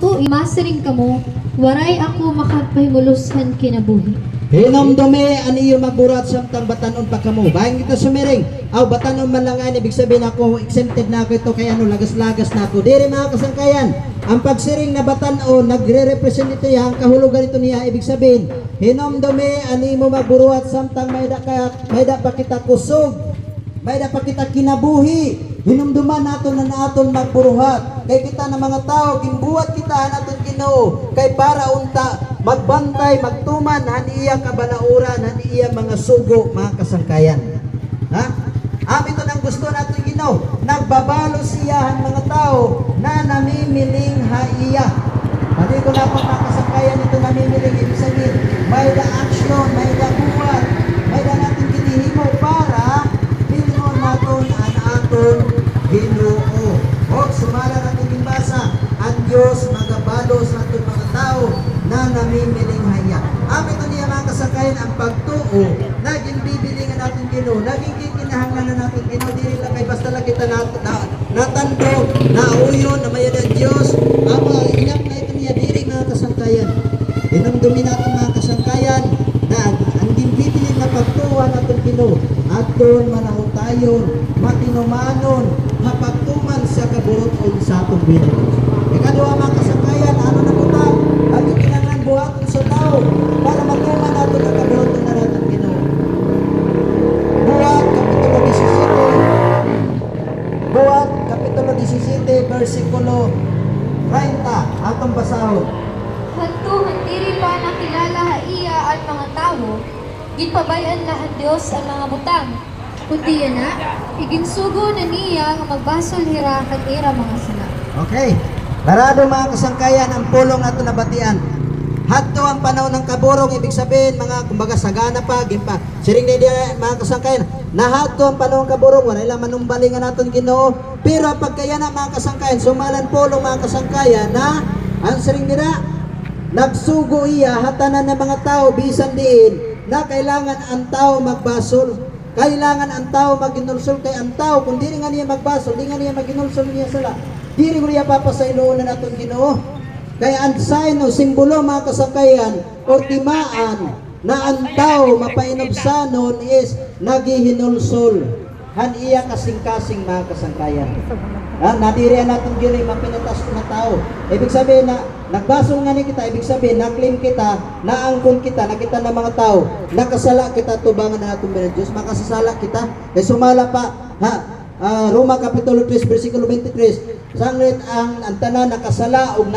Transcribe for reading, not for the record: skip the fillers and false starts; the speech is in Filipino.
pagtuig masiring kamo, waray ako makapahimulusan kinabuhi. Hinomdome aniyo magburat samtang batanon pa kamo. Bayan kita sumiring. Aw batanon man lang ibig sabihin ako exempted na ako ito kaya ano lagas-lagas na ako. Diri mga kasangkayan, ang pagsiring na batanon nagre-represent ito yang kahulugan ito niya ibig sabihin. Hinomdome ani mo magburuat samtang may da pa kita kusog. May da pa kita kinabuhi. Hinumduman nato na naton magburuhat. Kay kita na mga tao gimbuhat kita naton Ginoo kay para unta magbantay, magtuman, haniya kabalauran, haniya mga sugo, mga kasangkayan. Ha? Ito nang gusto natin Ginoo. Nagbabalo siya ang mga tao na namimiling haiya. Hindi ko na po mga kasangkayan ito namimiling. Ibig sabihin, may da action, may da buwan, may da natin kinihimo para pinuon natin ang aton Ginoo. O, sumala natin gimbasa, ang Diyos magabalo sa ating mga tao na namimiling haya. Ito niya mga kasangkayan ang pagtuo, naging bibilingan natin Ginoo, naging kikinahanglan na natin Ginoo, dili lang kay basta lang kita natando, nauyon, na mayan ang Diyos. Inap na ito niya, diri mga kasangkayan. Inamdumi natin mga kasangkayan na ang bibiling na pagtuo natin Ginoo, aton manahutayon, matinumanon, mapagtuman sa kaburuton sa atong Ginoo. Ikaduha mga kasangkayan, ano na butang? Ang kinahanglan buhaton sa tao para matuman natin ang kaburuton na natin Ginoo. Buhat, Kapitulo 17, versikulo 30, atong basahon. Hantuhan diri pa nakilala haiya ang mga tao, ginpabayan lahat Dios ang mga butang. Kundi yan na, iginsugo na niya nga magbasol hira kag ira mga sala. Okay. Barado mga kasangkayan ang pulong nato nabatian. Hadto ang panahon ng kaburong, ibig sabihin mga kumbaga sagana pa, gimpa. Siring ni mga kasangkayan, nahadto ang panahon ng kaburong, wala ilang manumbalingan naton Ginoo. Pero pagkaya na mga kasangkayan, sumalan pulong mga kasangkayan na ang siring nila nagsugo iya hatanan ng mga tao bisan diin na kailangan ang tao magbasol. Kailangan ang tao maginulsol kay ang tao kung dili nga niya magbasol, di nga niya maginulsol niya sala. Dili ko niya papasayloon na naton Ginoo. Kaya ang sign o simbolo mga kasangkayan o timaan na ang tao mapainobsanon is nagihinulsol. Han iya kasing-kasing mga kasangkayan. Nadirian natin dili mapinatas ko na tao. Ibig sabihin na nagbasol nga ni kita, ibig sabihin na-claim kita, naangkon kita, nakita ng mga tao, nakasala kita tubangan na atong Diyos, makasasala kita. Kaya sumala pa, Roma Kapitulo 3, versikulo 23, sanglit ang tanan nakasala o